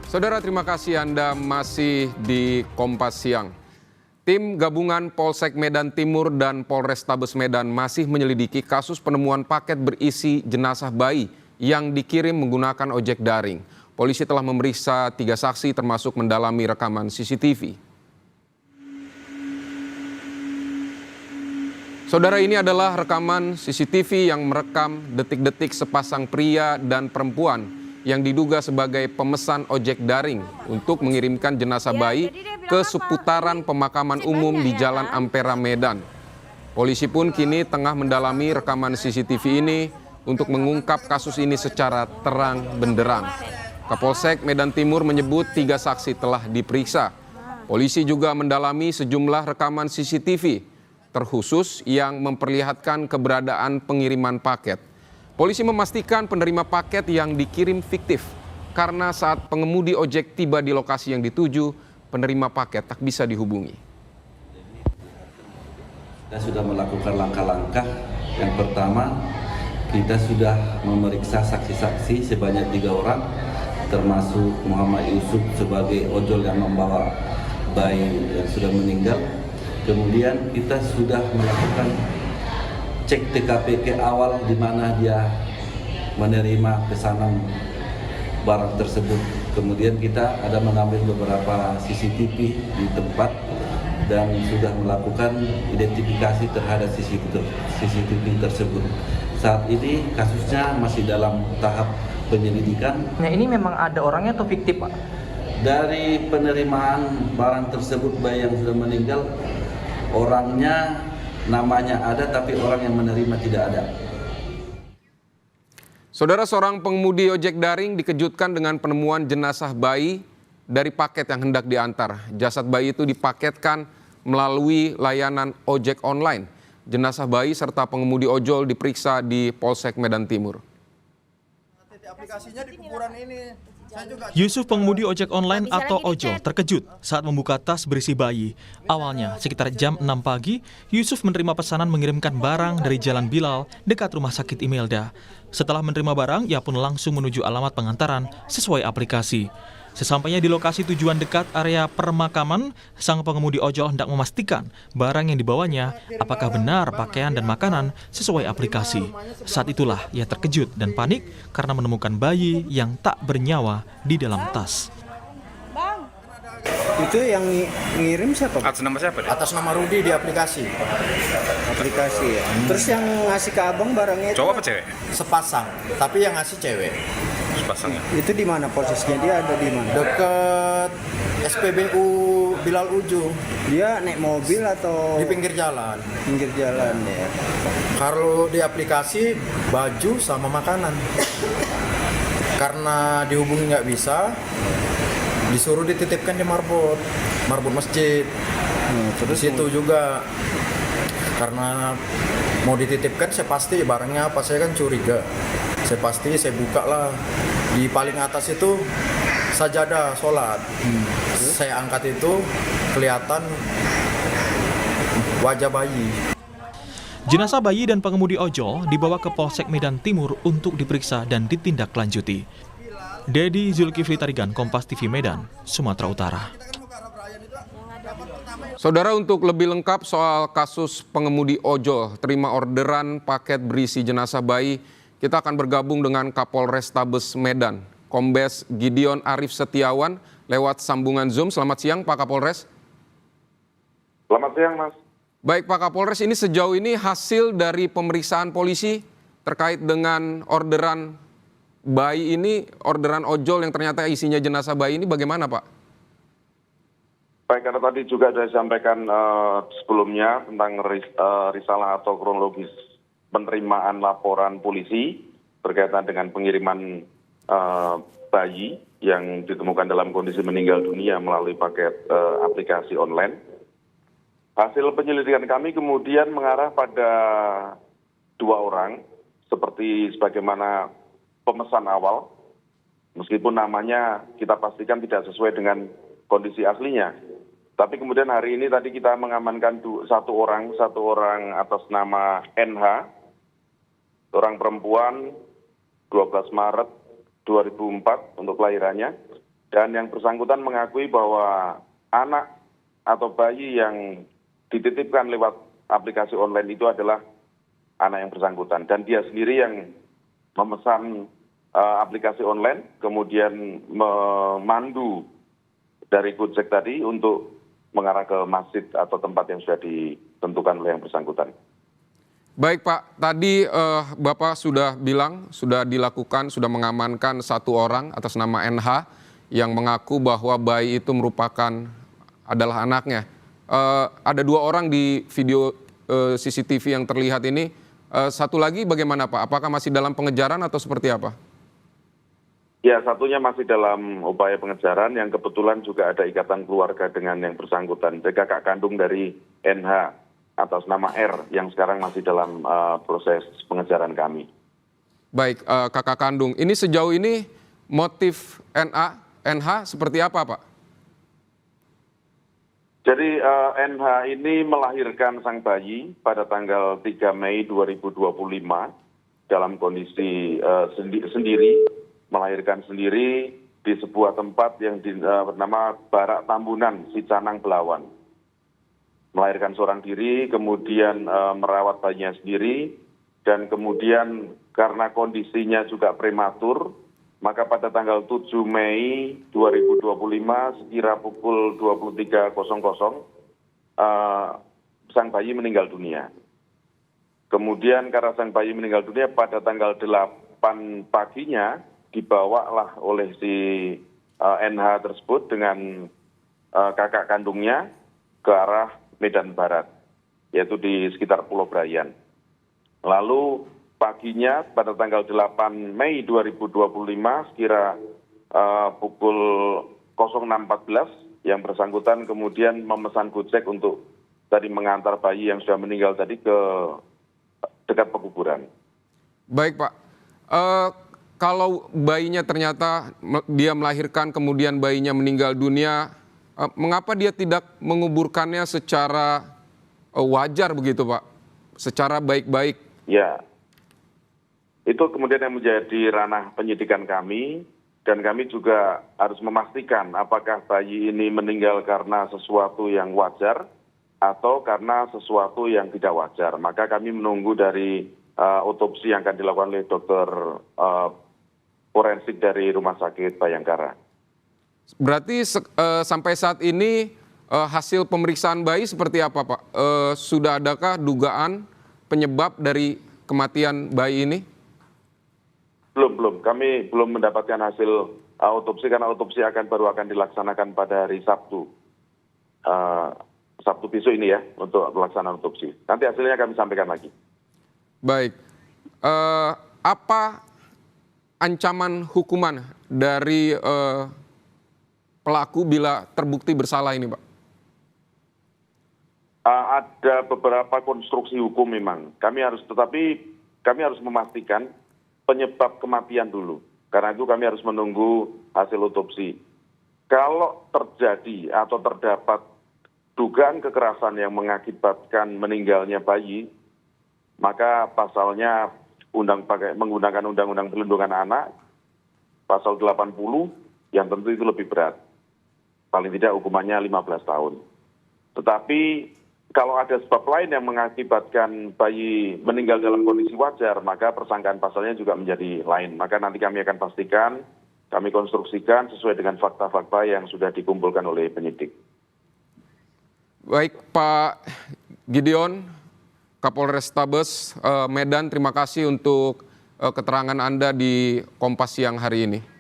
Saudara, terima kasih Anda masih di Kompas Siang. Tim gabungan Polsek Medan Timur dan Polrestabes Medan masih menyelidiki kasus penemuan paket berisi jenazah bayi yang dikirim menggunakan ojek daring. Polisi telah memeriksa 3 saksi termasuk mendalami rekaman CCTV. Saudara, ini adalah rekaman CCTV yang merekam detik-detik sepasang pria dan perempuan yang diduga sebagai pemesan ojek daring untuk mengirimkan jenazah bayi ke seputaran pemakaman umum di Jalan Ampera, Medan. Polisi pun kini tengah mendalami rekaman CCTV ini untuk mengungkap kasus ini secara terang benderang. Kapolsek Medan Timur menyebut 3 saksi telah diperiksa. Polisi juga mendalami sejumlah rekaman CCTV, terkhusus yang memperlihatkan keberadaan pengiriman paket. Polisi memastikan penerima paket yang dikirim fiktif karena saat pengemudi ojek tiba di lokasi yang dituju, penerima paket tak bisa dihubungi. Kita sudah melakukan langkah-langkah. Yang pertama, kita sudah memeriksa saksi-saksi sebanyak 3 orang, termasuk Muhammad Yusuf sebagai ojol yang membawa bayi yang sudah meninggal. Kemudian kita sudah melakukan cek TKP ke awal di mana dia menerima pesanan barang tersebut. Kemudian kita ada mengambil beberapa CCTV di tempat dan sudah melakukan identifikasi terhadap CCTV tersebut. Saat ini kasusnya masih dalam tahap penyelidikan. Nah, ini memang ada orangnya atau fiktif, Pak? Dari penerimaan barang tersebut bayi yang sudah meninggal, orangnya namanya ada tapi orang yang menerima tidak ada. Saudara, seorang pengemudi ojek daring dikejutkan dengan penemuan jenazah bayi dari paket yang hendak diantar. Jasad bayi itu dipaketkan melalui layanan ojek online. Jenazah bayi serta pengemudi ojol diperiksa di Polsek Medan Timur. Aplikasinya di kuburan ini. Yusuf, pengemudi ojek online atau ojol, terkejut saat membuka tas berisi bayi. Awalnya, sekitar jam 6 pagi, Yusuf menerima pesanan mengirimkan barang dari Jalan Bilal dekat rumah sakit Imelda. Setelah menerima barang, ia pun langsung menuju alamat pengantaran sesuai aplikasi. Sesampainya di lokasi tujuan dekat area permakaman, sang pengemudi ojol hendak memastikan barang yang dibawanya apakah benar pakaian dan makanan sesuai aplikasi. Saat itulah ia terkejut dan panik karena menemukan bayi yang tak bernyawa di dalam tas. Itu yang ngirim siapa? Atas nama siapa? Atas nama Rudi di aplikasi. Aplikasi ya. Terus yang ngasih ke abang barangnya itu Cowok apa cewek? sepasang, tapi yang ngasih cewek. Sepasangnya. Itu di mana posisinya, dia ada di mana? Deket SPBU Bilal Uju. Dia naik mobil atau di pinggir jalan? Pinggir jalan ya. Kalau di aplikasi baju sama makanan. Karena dihubungi nggak bisa, disuruh dititipkan di marbot masjid. Terus itu juga karena mau dititipkan, saya pasti barangnya apa, saya kan curiga. Saya pasti saya buka lah, di paling atas itu sajadah sholat. Saya angkat itu, kelihatan wajah bayi. Jenazah bayi dan pengemudi ojol dibawa ke Polsek Medan Timur untuk diperiksa dan ditindaklanjuti. Dedi Zulkifli Tarigan, Kompas TV Medan, Sumatera Utara. Saudara, untuk lebih lengkap soal kasus pengemudi ojol terima orderan paket berisi jenazah bayi, kita akan bergabung dengan Kapolrestabes Medan, Kombes Gideon Arif Setiawan, lewat sambungan Zoom. Selamat siang, Pak Kapolres. Selamat siang, Mas. Baik, Pak Kapolres, ini sejauh ini hasil dari pemeriksaan polisi terkait dengan orderan bayi ini, orderan ojol yang ternyata isinya jenazah bayi ini bagaimana, Pak? Baik, karena tadi juga sudah disampaikan sebelumnya tentang risalah atau kronologis penerimaan laporan polisi berkaitan dengan pengiriman bayi yang ditemukan dalam kondisi meninggal dunia melalui paket aplikasi online. Hasil penyelidikan kami kemudian mengarah pada 2 orang, seperti sebagaimana pemesan awal, meskipun namanya kita pastikan tidak sesuai dengan kondisi aslinya. Tapi kemudian hari ini tadi kita mengamankan 1 orang atas nama NH, seorang perempuan, 12 Maret 2004 untuk kelahirannya. Dan yang bersangkutan mengakui bahwa anak atau bayi yang dititipkan lewat aplikasi online itu adalah anak yang bersangkutan. Dan dia sendiri yang memesan aplikasi online, kemudian memandu dari Gojek tadi untuk mengarah ke masjid atau tempat yang sudah ditentukan oleh yang bersangkutan. Baik Pak, tadi Bapak sudah bilang, sudah dilakukan, sudah mengamankan satu orang atas nama NH yang mengaku bahwa bayi itu adalah anaknya. Ada 2 orang di video CCTV yang terlihat ini. Satu lagi bagaimana Pak? Apakah masih dalam pengejaran atau seperti apa? Ya, satunya masih dalam upaya pengejaran yang kebetulan juga ada ikatan keluarga dengan yang bersangkutan. Jadi kakak kandung dari NH atas nama R yang sekarang masih dalam proses pengejaran kami. Baik, kakak kandung. Ini sejauh ini motif NH seperti apa Pak? Jadi NH ini melahirkan sang bayi pada tanggal 3 Mei 2025 dalam kondisi sendiri. Melahirkan sendiri di sebuah tempat yang bernama Barak Tambunan, Sicanang, Belawan. Melahirkan seorang diri, kemudian merawat bayinya sendiri, dan kemudian karena kondisinya juga prematur, maka pada tanggal 7 Mei 2025 sekira pukul 23.00 sang bayi meninggal dunia. Kemudian karena sang bayi meninggal dunia pada tanggal 8 paginya, dibawalah oleh si NH tersebut dengan kakak kandungnya ke arah Medan Barat, yaitu di sekitar Pulau Brayan. Lalu paginya pada tanggal 8 Mei 2025 sekira pukul 06.14 yang bersangkutan kemudian memesan Gojek untuk tadi mengantar bayi yang sudah meninggal tadi ke dekat pekuburan. Baik Pak. Kalau bayinya ternyata dia melahirkan kemudian bayinya meninggal dunia, mengapa dia tidak menguburkannya secara wajar begitu Pak? Secara baik-baik? Ya, itu kemudian yang menjadi ranah penyidikan kami, dan kami juga harus memastikan apakah bayi ini meninggal karena sesuatu yang wajar atau karena sesuatu yang tidak wajar. Maka kami menunggu dari otopsi yang akan dilakukan oleh dokter forensik dari Rumah Sakit Bayangkara. Berarti sampai saat ini hasil pemeriksaan bayi seperti apa Pak? Sudah adakah dugaan penyebab dari kematian bayi ini? Belum. Kami belum mendapatkan hasil autopsi karena autopsi baru akan dilaksanakan pada hari Sabtu. Sabtu besok ini ya untuk pelaksanaan autopsi. Nanti hasilnya kami sampaikan lagi. Baik. Apa ancaman hukuman dari pelaku bila terbukti bersalah ini, Pak? Ada beberapa konstruksi hukum memang. Kami harus memastikan penyebab kematian dulu. Karena itu kami harus menunggu hasil otopsi. Kalau terjadi atau terdapat dugaan kekerasan yang mengakibatkan meninggalnya bayi, maka pasalnya menggunakan Undang-Undang Perlindungan Anak, pasal 80, yang tentu itu lebih berat. Paling tidak hukumannya 15 tahun. Tetapi kalau ada sebab lain yang mengakibatkan bayi meninggal dalam kondisi wajar, maka persangkaan pasalnya juga menjadi lain. Maka nanti kami akan pastikan, kami konstruksikan sesuai dengan fakta-fakta yang sudah dikumpulkan oleh penyidik. Baik, Pak Gideon, Kapolres Tabes Medan, terima kasih untuk keterangan Anda di Kompas siang hari ini.